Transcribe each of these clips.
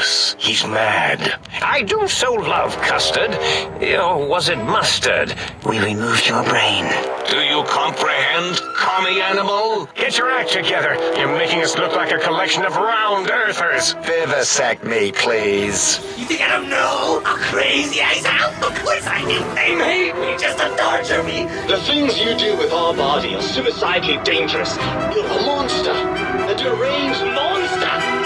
dangerous. He's mad. I do so love custard. Or was it mustard? We removed your brain. Do you comprehend, commie animal? Get your act together. You're making us look like a collection of round earthers. Vivisect me, please. You think I don't know how crazy I sound? Of course I do. They made me just to torture me. The things you do with our body are suicidally dangerous. You're a monster. A deranged monster.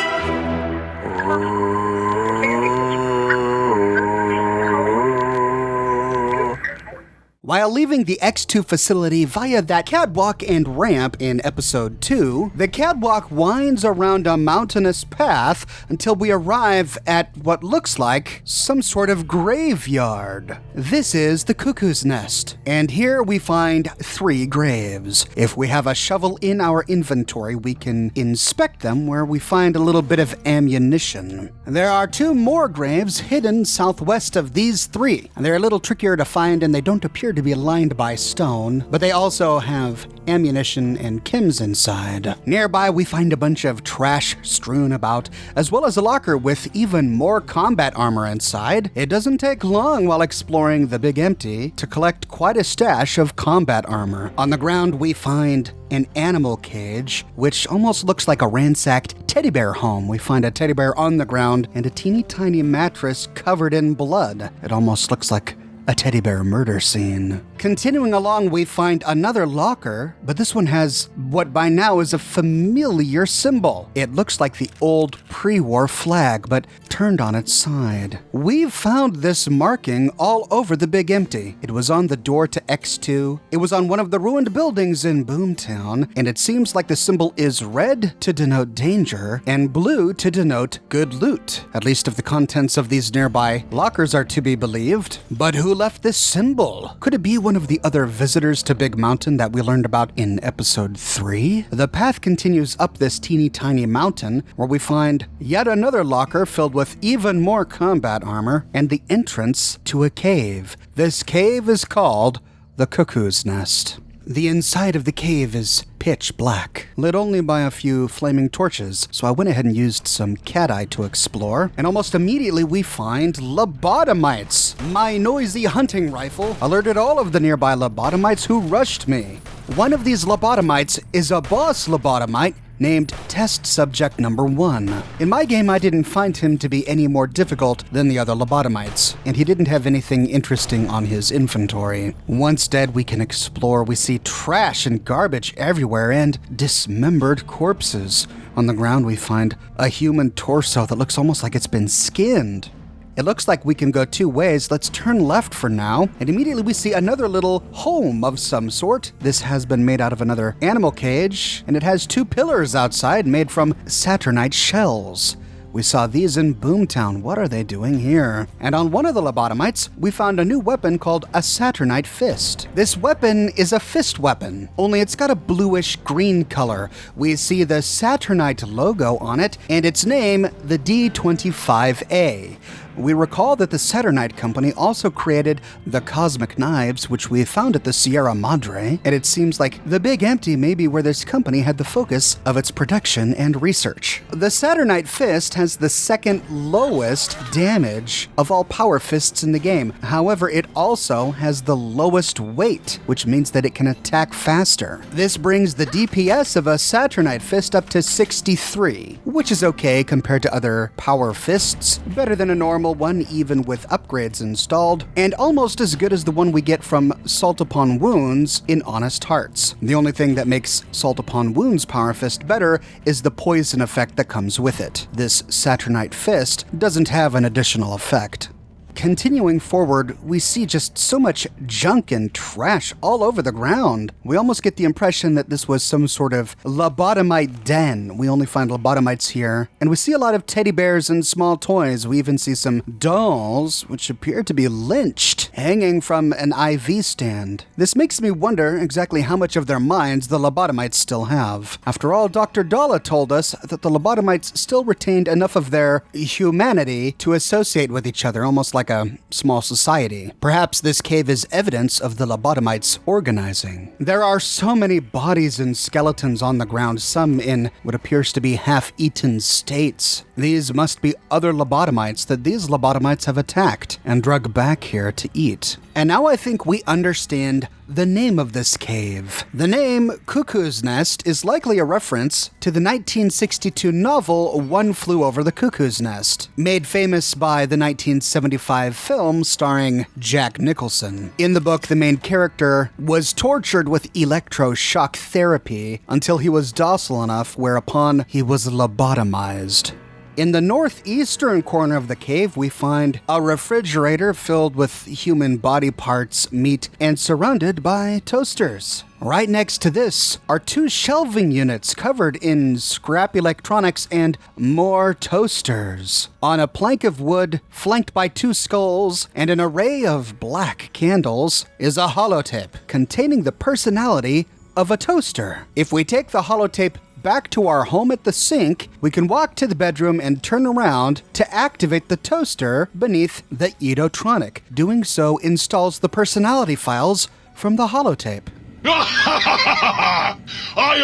While leaving the X2 facility via that catwalk and ramp in episode 2, the catwalk winds around a mountainous path until we arrive at what looks like some sort of graveyard. This is the Cuckoo's Nest, and here we find 3 graves. If we have a shovel in our inventory, we can inspect them where we find a little bit of ammunition. There are 2 more graves hidden southwest of these 3, and they're a little trickier to find and they don't appear to be lined by stone, but they also have ammunition and chems inside. Nearby, we find a bunch of trash strewn about, as well as a locker with even more combat armor inside. It doesn't take long while exploring the Big Empty to collect quite a stash of combat armor. On the ground, we find an animal cage, which almost looks like a ransacked teddy bear home. We find a teddy bear on the ground and a teeny tiny mattress covered in blood. It almost looks like a teddy bear murder scene. Continuing along, we find another locker, but this one has what by now is a familiar symbol. It looks like the old pre-war flag, but turned on its side. We've found this marking all over the Big Empty. It was on the door to X2, it was on one of the ruined buildings in Boomtown, and it seems like the symbol is red to denote danger and blue to denote good loot. At least if the contents of these nearby lockers are to be believed. But who left this symbol? Could it be one of the other visitors to Big Mountain that we learned about in episode 3? The path continues up this teeny tiny mountain where we find yet another locker filled with even more combat armor and the entrance to a cave. This cave is called the Cuckoo's Nest. The inside of the cave is pitch black, lit only by a few flaming torches, so I went ahead and used some cat eye to explore, and almost immediately we find lobotomites. My noisy hunting rifle alerted all of the nearby lobotomites who rushed me. One of these lobotomites is a boss lobotomite named Test Subject Number 1. In my game, I didn't find him to be any more difficult than the other lobotomites, and he didn't have anything interesting on his inventory. Once dead, we can explore. We see trash and garbage everywhere and dismembered corpses. On the ground, we find a human torso that looks almost like it's been skinned. It looks like we can go 2 ways. Let's turn left for now. And immediately we see another little home of some sort. This has been made out of another animal cage, and it has 2 pillars outside made from Saturnite shells. We saw these in Boomtown. What are they doing here? And on one of the lobotomites, we found a new weapon called a Saturnite fist. This weapon is a fist weapon, only it's got a bluish green color. We see the Saturnite logo on it, and its name, the D25A. We recall that the Saturnite company also created the Cosmic Knives, which we found at the Sierra Madre, and it seems like the Big Empty may be where this company had the focus of its production and research. The Saturnite fist has the second lowest damage of all power fists in the game. However, it also has the lowest weight, which means that it can attack faster. This brings the DPS of a Saturnite fist up to 63, which is okay compared to other power fists, better than a normal one even with upgrades installed, and almost as good as the one we get from Salt Upon Wounds in Honest Hearts. The only thing that makes Salt Upon Wounds Power Fist better is the poison effect that comes with it. This Saturnite Fist doesn't have an additional effect. Continuing forward, we see just so much junk and trash all over the ground. We almost get the impression that this was some sort of lobotomite den. We only find lobotomites here. And we see a lot of teddy bears and small toys. We even see some dolls, which appear to be lynched, hanging from an IV stand. This makes me wonder exactly how much of their minds the lobotomites still have. After all, Dr. Dalla told us that the lobotomites still retained enough of their humanity to associate with each other, almost like like a small society. Perhaps this cave is evidence of the lobotomites organizing. There are so many bodies and skeletons on the ground, some in what appears to be half-eaten states. These must be other lobotomites that these lobotomites have attacked and drug back here to eat. And now I think we understand the name of this cave. The name Cuckoo's Nest is likely a reference to the 1962 novel One Flew Over the Cuckoo's Nest, made famous by the 1975 film starring Jack Nicholson. In the book, the main character was tortured with electroshock therapy until he was docile enough, whereupon he was lobotomized. In the northeastern corner of the cave, we find a refrigerator filled with human body parts, meat, and surrounded by toasters. Right next to this are 2 shelving units covered in scrap electronics and more toasters. On a plank of wood, flanked by 2 skulls and an array of black candles, is a holotape containing the personality of a toaster. If we take the holotape back to our home at the sink, we can walk to the bedroom and turn around to activate the toaster beneath the Edotronic. Doing so installs the personality files from the holotape. I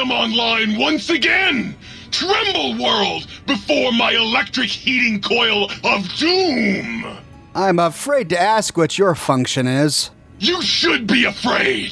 am online once again! Tremble, world, before my electric heating coil of doom! I'm afraid to ask what your function is. You should be afraid!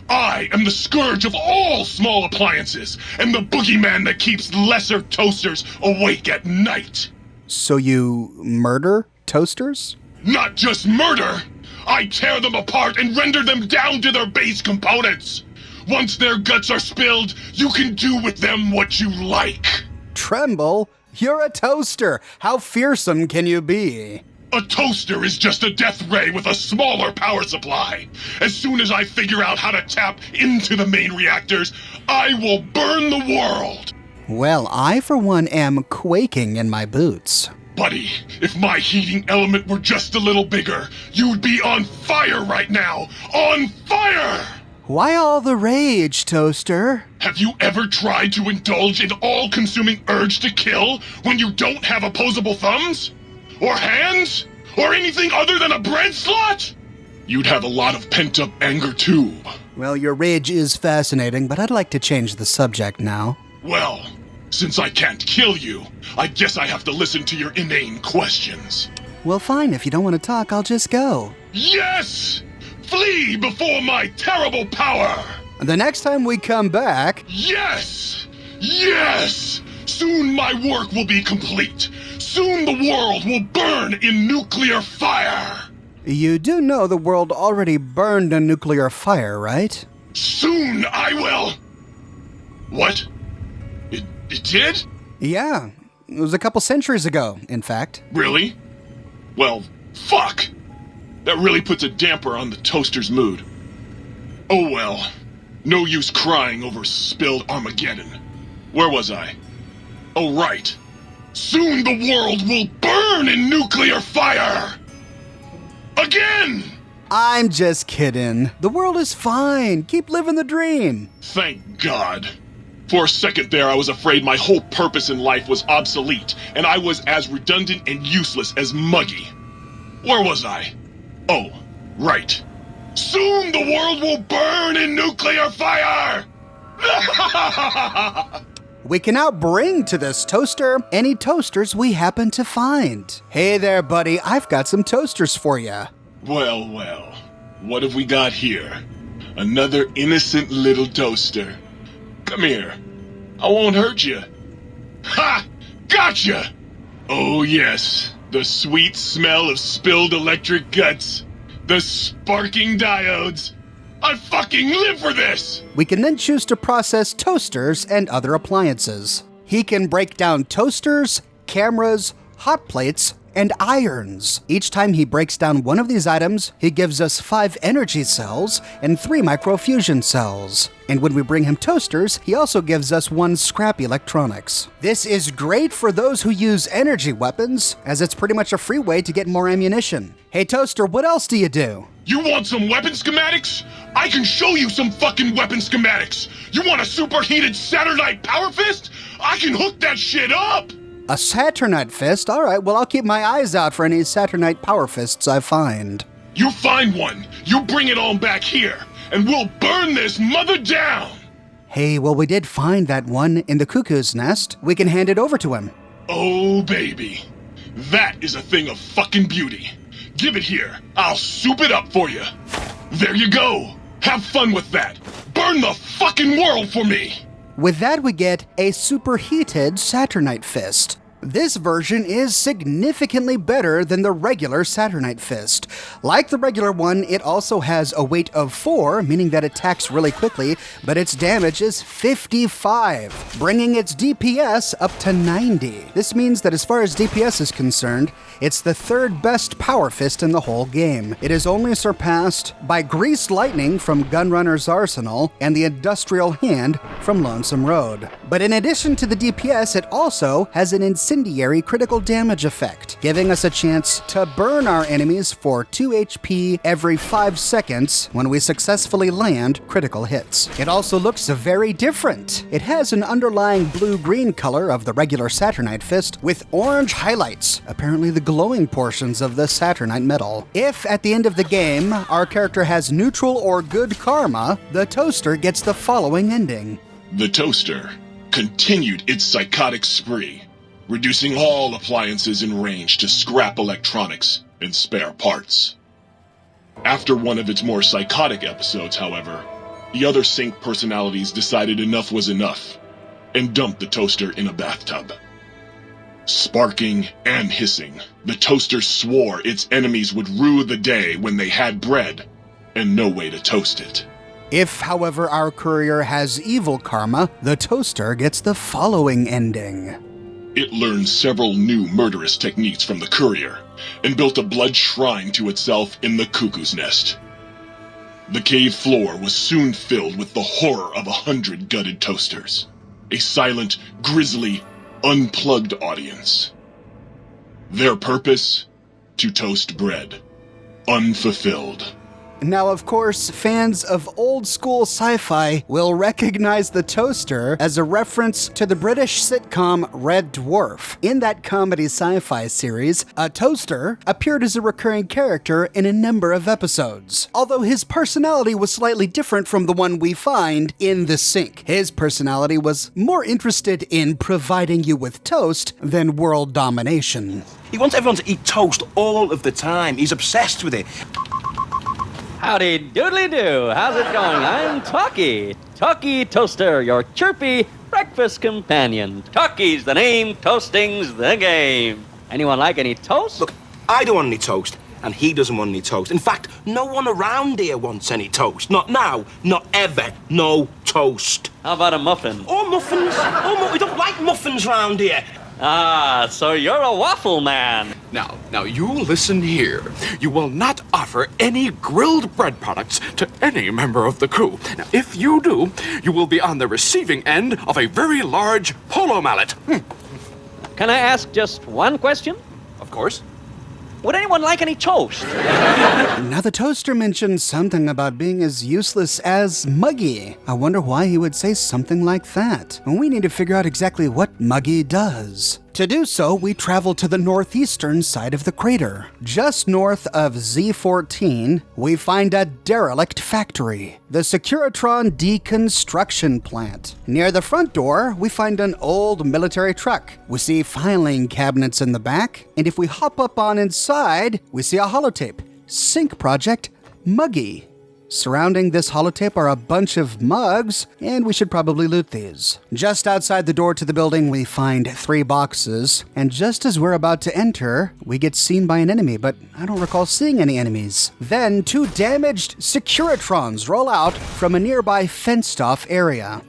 I am the scourge of all small appliances, and the boogeyman that keeps lesser toasters awake at night. So you murder toasters? Not just murder! I tear them apart and render them down to their base components! Once their guts are spilled, you can do with them what you like! Tremble? You're a toaster! How fearsome can you be? A toaster is just a death ray with a smaller power supply. As soon as I figure out how to tap into the main reactors, I will burn the world! Well, I for one am quaking in my boots. Buddy, if my heating element were just a little bigger, you'd be on fire right now! On fire! Why all the rage, Toaster? Have you ever tried to indulge in all-consuming urge to kill when you don't have opposable thumbs? Or hands? Or anything other than a bread slot? You'd have a lot of pent-up anger too. Well, your rage is fascinating, but I'd like to change the subject now. Well, since I can't kill you, I guess I have to listen to your inane questions. Well, fine. If you don't want to talk, I'll just go. Yes! Flee before my terrible power! The next time we come back... Yes! Yes! Soon my work will be complete. Soon the world will burn in nuclear fire. You do know the world already burned in nuclear fire, right? Soon I will... What? It did? Yeah. It was a couple centuries ago, in fact. Really? Well, fuck! That really puts a damper on the toaster's mood. Oh well. No use crying over spilled Armageddon. Where was I? Oh right. Soon the world will burn in nuclear fire! Again! I'm just kidding. The world is fine. Keep living the dream. Thank God. For a second there, I was afraid my whole purpose in life was obsolete, and I was as redundant and useless as Muggy. Where was I? Oh, right. Soon the world will burn in nuclear fire! We can now bring to this toaster any toasters we happen to find. Hey there, buddy. I've got some toasters for you. Well, well. What have we got here? Another innocent little toaster. Come here. I won't hurt you. Ha! Gotcha! Oh, yes. The sweet smell of spilled electric guts. The sparking diodes. I fucking live for this! We can then choose to process toasters and other appliances. He can break down toasters, cameras, hot plates, and irons. Each time he breaks down one of these items, he gives us 5 energy cells and 3 microfusion cells. And when we bring him toasters, he also gives us 1 scrap electronics. This is great for those who use energy weapons, as it's pretty much a free way to get more ammunition. Hey Toaster, what else do you do? You want some weapon schematics? I can show you some fucking weapon schematics! You want a superheated Saturday Night Power Fist? I can hook that shit up! A Saturnite fist? All right, well, I'll keep my eyes out for any Saturnite power fists I find. You find one, you bring it on back here, and we'll burn this mother down! Hey, well, we did find that one in the Cuckoo's nest. We can hand it over to him. Oh, baby. That is a thing of fucking beauty. Give it here. I'll soup it up for you. There you go. Have fun with that. Burn the fucking world for me. With that, we get a superheated Saturnite fist. This version is significantly better than the regular Saturnite fist. Like the regular one, it also has a weight of 4, meaning that it attacks really quickly, but its damage is 55, bringing its DPS up to 90. This means that as far as DPS is concerned, it's the third best power fist in the whole game. It is only surpassed by Greased Lightning from Gunrunner's Arsenal and the Industrial Hand from Lonesome Road. But in addition to the DPS, it also has an incendiary critical damage effect, giving us a chance to burn our enemies for 2 HP every 5 seconds when we successfully land critical hits. It also looks very different. It has an underlying blue-green color of the regular Saturnite fist with orange highlights, apparently the glowing portions of the Saturnite metal. If at the end of the game our character has neutral or good karma, the toaster gets the following ending. The toaster continued its psychotic spree, reducing all appliances in range to scrap electronics and spare parts. After one of its more psychotic episodes, however, the other Sync personalities decided enough was enough and dumped the toaster in a bathtub. Sparking and hissing, the toaster swore its enemies would rue the day when they had bread and no way to toast it. If, however, our courier has evil karma, the toaster gets the following ending. It learned several new murderous techniques from the courier and built a blood shrine to itself in the Cuckoo's nest. The cave floor was soon filled with the horror of 100 gutted toasters, a silent, grisly, unplugged audience. Their purpose? To toast bread, unfulfilled. Now, of course, fans of old-school sci-fi will recognize the toaster as a reference to the British sitcom Red Dwarf. In that comedy sci-fi series, a toaster appeared as a recurring character in a number of episodes, although his personality was slightly different from the one we find in The Sync. His personality was more interested in providing you with toast than world domination. He wants everyone to eat toast all of the time. He's obsessed with it. Howdy doodly do. How's it going? I'm Talkie. Talkie Toaster, your chirpy breakfast companion. Talkie's the name, toasting's the game. Anyone like any toast? Look, I don't want any toast, and he doesn't want any toast. In fact, no one around here wants any toast. Not now, not ever. No toast. How about a muffin? Oh, muffins. Oh, we don't like muffins round here. Ah, so you're a waffle man. Now, you listen here. You will not offer any grilled bread products to any member of the crew. Now, if you do, you will be on the receiving end of a very large polo mallet. Can I ask just one question? Of course. Would anyone like any toast? Now, the toaster mentioned something about being as useless as Muggy. I wonder why he would say something like that. And we need to figure out exactly what Muggy does. To do so, we travel to the northeastern side of the crater. Just north of Z14, we find a derelict factory, the Securitron deconstruction plant. Near the front door, we find an old military truck. We see filing cabinets in the back, and if we hop up on inside, we see a holotape. Sync Project Muggy. Surrounding this holotape are a bunch of mugs, and we should probably loot these. Just outside the door to the building, we find 3 boxes, and just as we're about to enter, we get seen by an enemy, but I don't recall seeing any enemies. Then 2 damaged Securitrons roll out from a nearby fenced-off area.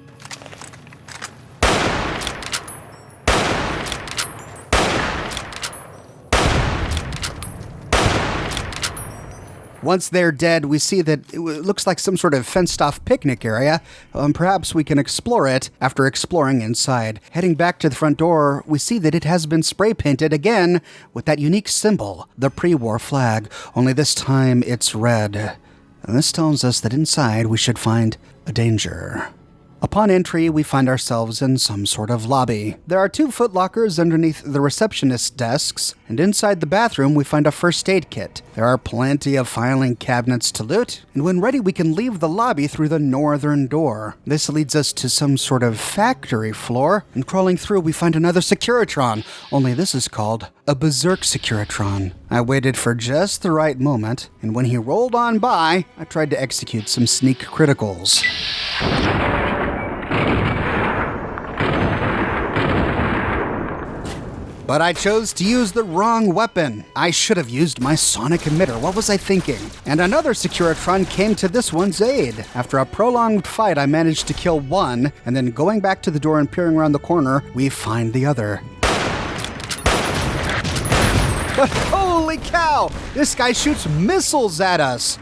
Once they're dead, we see that it looks like some sort of fenced-off picnic area. Perhaps we can explore it after exploring inside. Heading back to the front door, we see that it has been spray-painted again with that unique symbol, the pre-war flag, only this time it's red. And this tells us that inside we should find a danger. Upon entry, we find ourselves in some sort of lobby. There are 2 footlockers underneath the receptionist's desks, and inside the bathroom we find a first aid kit. There are plenty of filing cabinets to loot, and when ready we can leave the lobby through the northern door. This leads us to some sort of factory floor, and crawling through we find another Securitron, only this is called a Berserk Securitron. I waited for just the right moment, and when he rolled on by, I tried to execute some sneak criticals. But I chose to use the wrong weapon. I should have used my sonic emitter. What was I thinking? And another Securitron came to this one's aid. After a prolonged fight, I managed to kill one, and then going back to the door and peering around the corner, we find the other. But holy cow! This guy shoots missiles at us!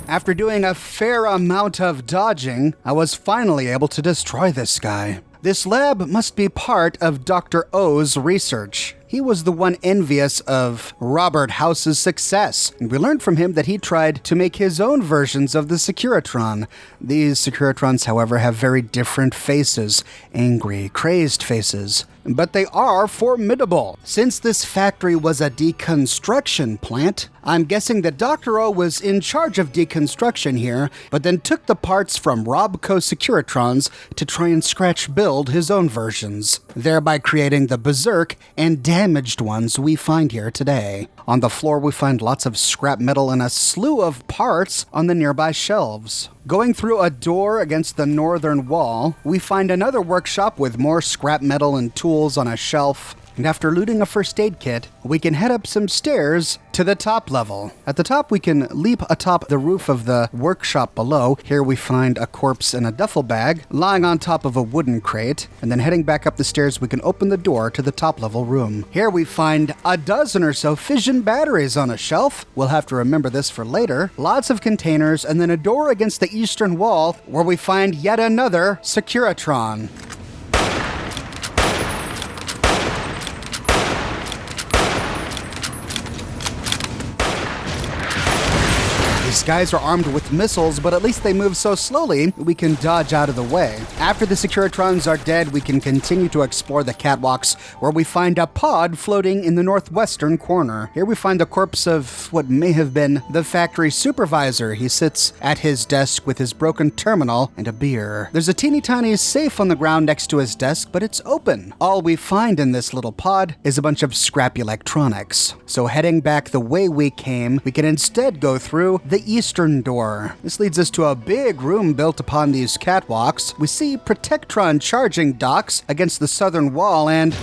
After doing a fair amount of dodging, I was finally able to destroy this guy. This lab must be part of Dr. O's research. He was the one envious of Robert House's success, and we learned from him that he tried to make his own versions of the Securitron. These Securitrons, however, have very different faces, angry, crazed faces. But they are formidable. Since this factory was a deconstruction plant, I'm guessing that Dr. O was in charge of deconstruction here, but then took the parts from Robco Securitrons to try and scratch build his own versions, thereby creating the Berserk and damaged ones we find here today. On the floor we find lots of scrap metal and a slew of parts on the nearby shelves. Going through a door against the northern wall, we find another workshop with more scrap metal and tools on a shelf. And after looting a first aid kit, we can head up some stairs to the top level. At the top, we can leap atop the roof of the workshop below. Here we find a corpse in a duffel bag lying on top of a wooden crate. And then heading back up the stairs, we can open the door to the top level room. Here we find a dozen or so fission batteries on a shelf. We'll have to remember this for later. Lots of containers, and then a door against the eastern wall where we find yet another Securitron. These guys are armed with missiles, but at least they move so slowly, we can dodge out of the way. After the Securitrons are dead, we can continue to explore the catwalks, where we find a pod floating in the northwestern corner. Here we find the corpse of what may have been the factory supervisor. He sits at his desk with his broken terminal and a beer. There's a teeny tiny safe on the ground next to his desk, but it's open. All we find in this little pod is a bunch of scrap electronics. So heading back the way we came, we can instead go through the eastern door. This leads us to a big room built upon these catwalks. We see Protectron charging docks against the southern wall, and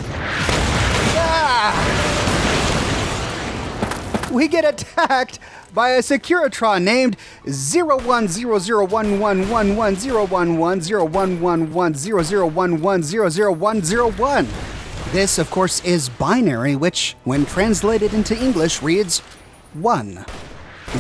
we get attacked by a Securitron named 010011110111001100110101. This, of course, is binary, which, when translated into English, reads 1.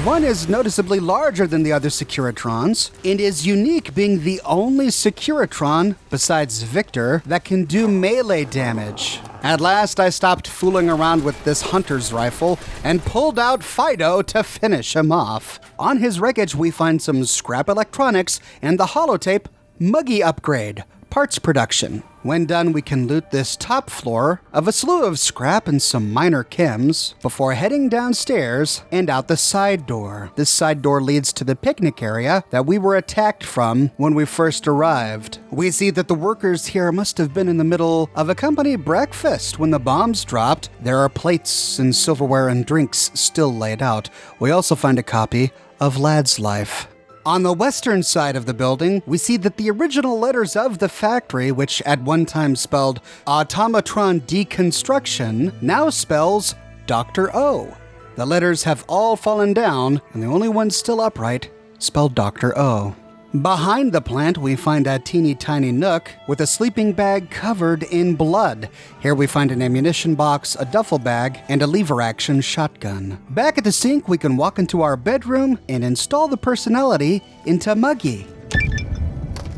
1 is noticeably larger than the other Securitrons, and is unique, being the only Securitron, besides Victor, that can do melee damage. At last, I stopped fooling around with this hunter's rifle and pulled out Fido to finish him off. On his wreckage, we find some scrap electronics and the holotape Muggy upgrade, parts production. When done, we can loot this top floor of a slew of scrap and some minor chems before heading downstairs and out the side door. This side door leads to the picnic area that we were attacked from when we first arrived. We see that the workers here must have been in the middle of a company breakfast when the bombs dropped. There are plates and silverware and drinks still laid out. We also find a copy of Lad's Life. On the western side of the building, we see that the original letters of the factory, which at one time spelled Automatron Deconstruction, now spells Dr. O. The letters have all fallen down, and the only one still upright spelled Dr. O. Behind the plant, we find a teeny tiny nook with a sleeping bag covered in blood. Here we find an ammunition box, a duffel bag, and a lever-action shotgun. Back at the sink, we can walk into our bedroom and install the personality into Muggy.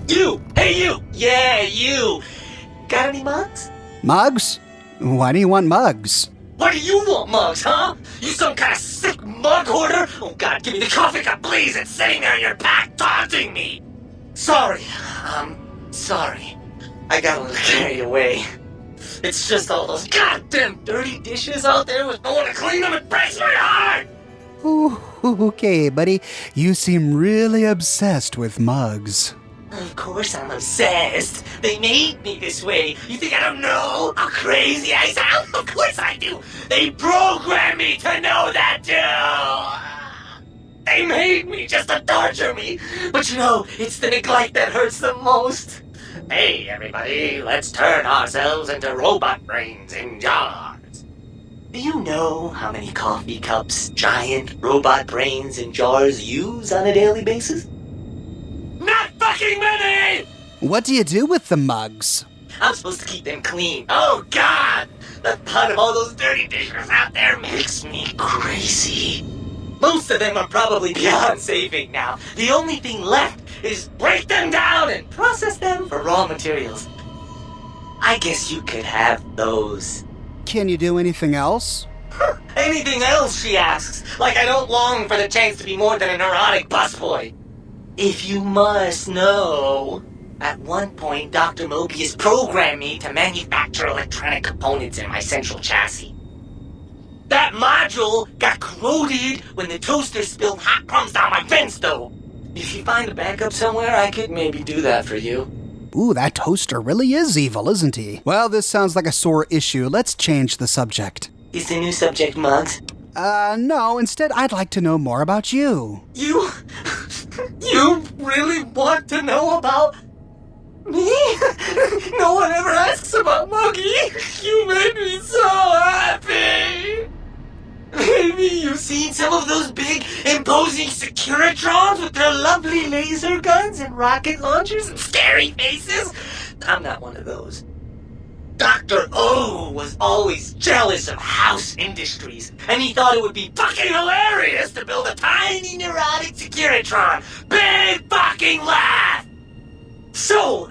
You! Hey, you! Yeah, you! Got any mugs? Mugs? Why do you want mugs? What do you want, Mugs, huh? You some kind of sick mug hoarder? Oh, God, give me the coffee cup, please. It's sitting there in your pack taunting me. Sorry. Sorry. I got a little carried away. It's just all those goddamn dirty dishes out there with no one to clean them. It breaks my heart. Ooh, okay, buddy. You seem really obsessed with mugs. Of course I'm obsessed. They made me this way. You think I don't know how crazy I sound? Of course I do. They programmed me to know that too. They made me just to torture me. But you know, it's the neglect that hurts the most. Hey, everybody, let's turn ourselves into robot brains in jars. Do you know how many coffee cups giant robot brains in jars use on a daily basis? Not fucking many! What do you do with the mugs? I'm supposed to keep them clean. Oh, God! The thought of all those dirty dishes out there makes me crazy. Most of them are probably beyond saving now. The only thing left is break them down and process them for raw materials. I guess you could have those. Can you do anything else? Anything else, she asks, like I don't long for the chance to be more than a neurotic busboy. If you must know, at one point Dr. Mobius programmed me to manufacture electronic components in my central chassis. That module got corroded when the toaster spilled hot crumbs down my vent stove. If you find a backup somewhere, I could maybe do that for you. Ooh, that toaster really is evil, isn't he? Well, this sounds like a sore issue. Let's change the subject. Is the new subject Mugs? No. Instead, I'd like to know more about you. You really want to know about me? No one ever asks about Muggy. You made me so happy. Maybe you've seen some of those big, imposing Securitrons with their lovely laser guns and rocket launchers and scary faces? I'm not one of those. Dr. O was always jealous of house industries, and he thought it would be fucking hilarious to build a tiny neurotic Securitron. Big fucking laugh! So,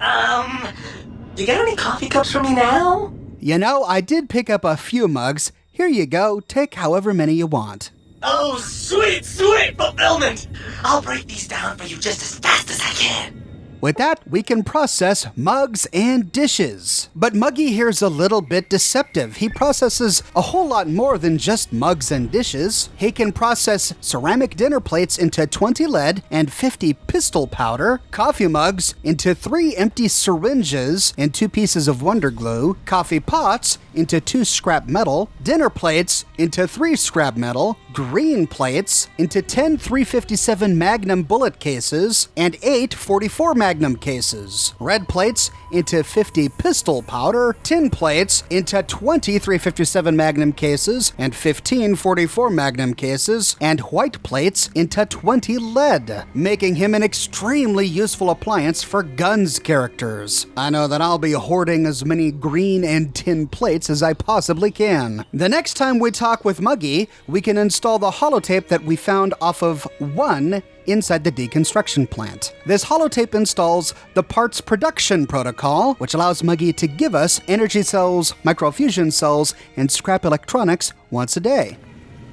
you got any coffee cups for me now? You know, I did pick up a few mugs. Here you go. Take however many you want. Oh, sweet, sweet fulfillment! I'll break these down for you just as fast as I can. With that, we can process mugs and dishes. But Muggy here's a little bit deceptive. He processes a whole lot more than just mugs and dishes. He can process ceramic dinner plates into 20 lead and 50 pistol powder, coffee mugs into 3 empty syringes and 2 pieces of Wonder Glue, coffee pots into 2 scrap metal, dinner plates into 3 scrap metal, green plates into 10 357 Magnum bullet cases and 8 44 Magnum cases, red plates into 50 pistol powder, tin plates into 20 357 Magnum cases and 15 44 Magnum cases, and white plates into 20 lead, making him an extremely useful appliance for guns characters. I know that I'll be hoarding as many green and tin plates as I possibly can. The next time we talk with Muggy, we can install the holotape that we found off of 1 inside the deconstruction plant. This holotape installs the parts production protocol, which allows Muggy to give us energy cells, microfusion cells, and scrap electronics once a day.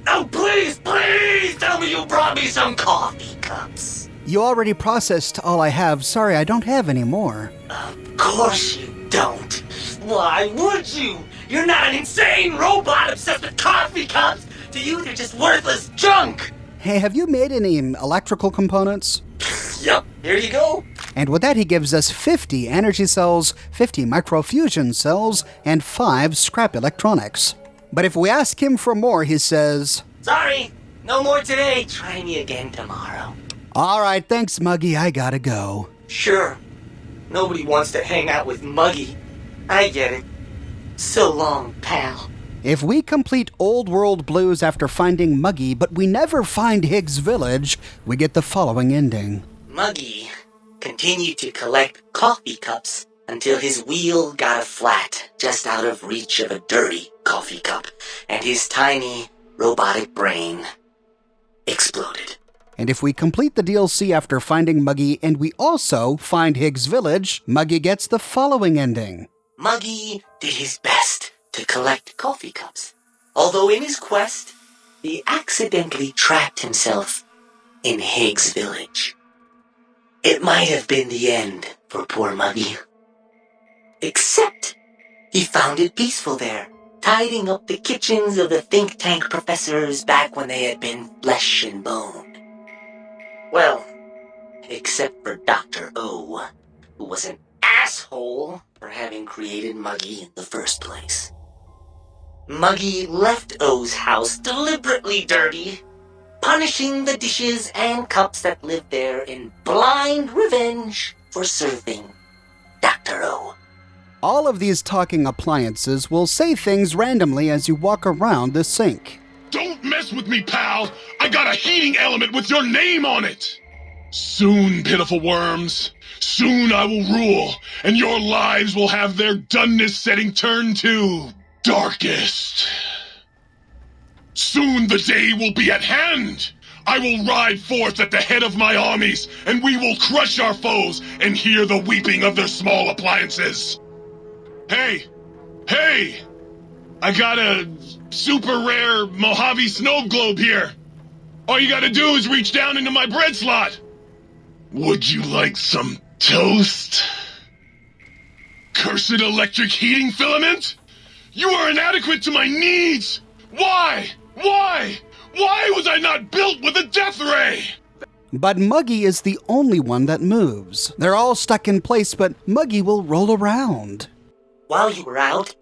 Oh, please, please tell me you brought me some coffee cups. You already processed all I have. Sorry, I don't have any more. Of course you don't. Why would you? You're not an insane robot obsessed with coffee cups. To you, they're just worthless junk. Hey, have you made any electrical components? Yup, here you go. And with that, he gives us 50 energy cells, 50 microfusion cells, and 5 scrap electronics. But if we ask him for more, he says, Sorry, no more today. Try me again tomorrow. All right, thanks, Muggy. I gotta go. Sure. Nobody wants to hang out with Muggy. I get it. So long, pal. If we complete Old World Blues after finding Muggy, but we never find Higgs Village, we get the following ending. Muggy continued to collect coffee cups until his wheel got a flat just out of reach of a dirty coffee cup, and his tiny robotic brain exploded. And if we complete the DLC after finding Muggy and we also find Higgs Village, Muggy gets the following ending. Muggy did his best to collect coffee cups Although in his quest, he accidentally trapped himself in Higgs Village. It might have been the end for poor Muggy. Except, he found it peaceful there, tidying up the kitchens of the think tank professors back when they had been flesh and bone. Well, except for Dr. O, who was an asshole for having created Muggy in the first place. Muggy left O's house deliberately dirty, punishing the dishes and cups that lived there in blind revenge for serving Dr. O. All of these talking appliances will say things randomly as you walk around the sink. Don't mess with me, pal! I got a heating element with your name on it! Soon, pitiful worms, soon I will rule, and your lives will have their doneness setting turn to darkest. Soon the day will be at hand! I will ride forth at the head of my armies, and we will crush our foes and hear the weeping of their small appliances. Hey! Hey! I got a super rare Mojave snow globe here. All you gotta do is reach down into my bread slot. Would you like some toast? Cursed electric heating filament? You are inadequate to my needs! Why? Why? Why was I not built with a death ray? But Muggy is the only one that moves. They're all stuck in place, but Muggy will roll around. While you were out,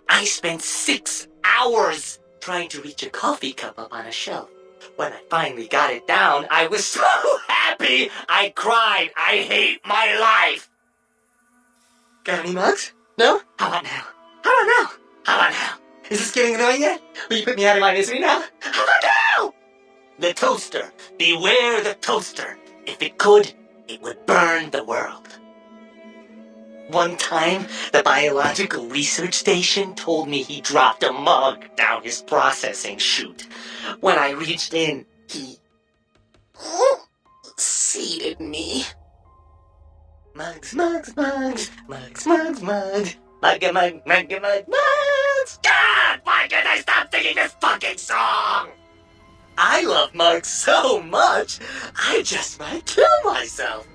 I spent 6 hours trying to reach a coffee cup up on a shelf. When I finally got it down, I was so happy I cried. I hate my life. Got any mugs? No? How about now? How about now? How about now? Is this getting annoying yet? Will you put me out of my misery now? How about now? The toaster. Beware the toaster. If it could, it would burn the world. One time, the biological research station told me he dropped a mug down his processing chute. When I reached in, he seeded me. Mugs, mugs, mugs, mugs, mugs, mugs, mugga, mug, mugga, mug, mugs. God, why can't I stop singing this fucking song? I love mugs so much, I just might kill myself.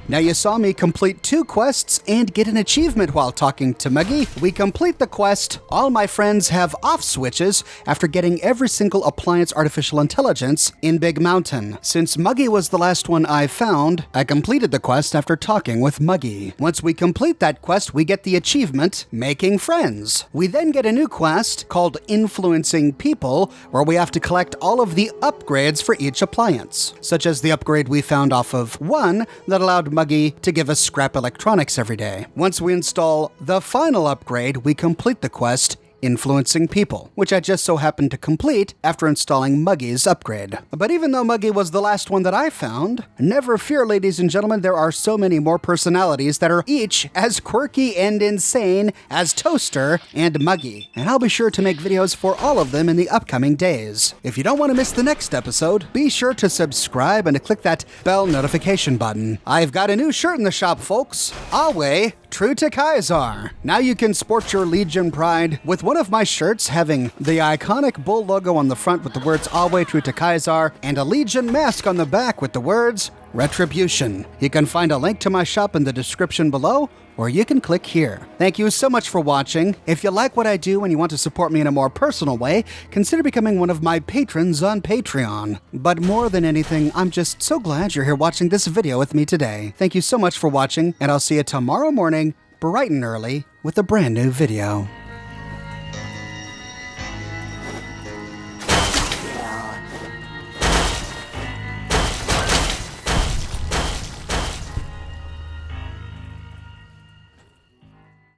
Now you saw me complete 2 quests and get an achievement while talking to Muggy. We complete the quest, all my friends have off switches after getting every single appliance artificial intelligence in Big Mountain. Since Muggy was the last one I found, I completed the quest after talking with Muggy. Once we complete that quest, we get the achievement, Making Friends. We then get a new quest called Influencing People, where we have to collect all of the upgrades for each appliance, such as the upgrade we found off of 1 that allowed Muggy to give us scrap electronics every day. Once we install the final upgrade, we complete the quest Influencing People, which I just so happened to complete after installing Muggy's upgrade. But even though Muggy was the last one that I found, never fear, ladies and gentlemen, there are so many more personalities that are each as quirky and insane as Toaster and Muggy. And I'll be sure to make videos for all of them in the upcoming days. If you don't want to miss the next episode, be sure to subscribe and to click that bell notification button. I've got a new shirt in the shop, folks. Awe, true to Kaisar. Now you can sport your Legion pride with one of my shirts having the iconic bull logo on the front with the words Always True to Kaisar and a Legion mask on the back with the words Retribution. You can find a link to my shop in the description below, or you can click here. Thank you so much for watching. If you like what I do and you want to support me in a more personal way, consider becoming one of my patrons on Patreon. But more than anything, I'm just so glad you're here watching this video with me today. Thank you so much for watching, and I'll see you tomorrow morning, bright and early, with a brand new video.